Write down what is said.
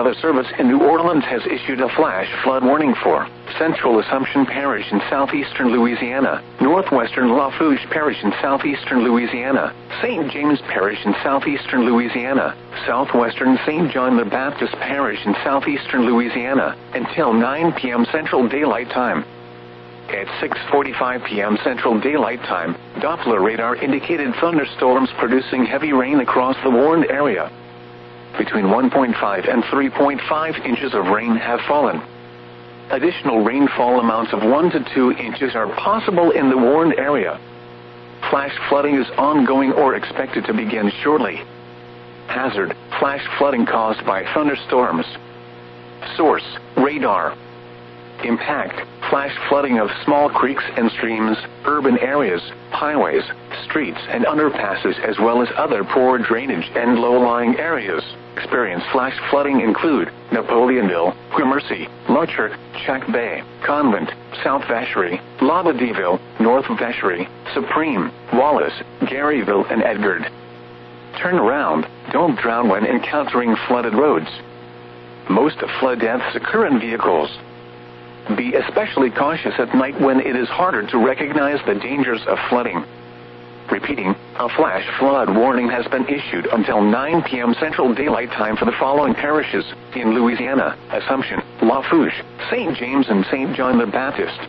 Weather Service in New Orleans has issued a flash flood warning for Central Assumption Parish in southeastern Louisiana, northwestern Lafourche Parish in southeastern Louisiana, St. James Parish in southeastern Louisiana, southwestern St. John the Baptist Parish in southeastern Louisiana, until 9 p.m. Central Daylight Time. At 6:45 p.m. Central Daylight Time, Doppler radar indicated thunderstorms producing heavy rain across the warned area. Between 1.5 and 3.5 inches of rain have fallen. Additional rainfall amounts of 1 to 2 inches are possible in the warned area. Flash flooding is ongoing or expected to begin shortly. Hazard: flash flooding caused by thunderstorms. Source: radar. Impact: flash flooding of small creeks and streams, urban areas, highways, streets and underpasses, as well as other poor drainage and low-lying areas. Experienced flash flooding include Napoleonville, Gramercy, Larcher, Chack Bay, Convent, South Vacherie, Labadeville, North Vacherie, Supreme, Wallace, Garyville and Edgard. Turn around, don't drown when encountering flooded roads. Most flood deaths occur in vehicles. Be especially cautious at night when it is harder to recognize the dangers of flooding. Repeating, a flash flood warning has been issued until 9 p.m. Central Daylight Time for the following parishes in Louisiana: Assumption, Lafourche, St. James and St. John the Baptist.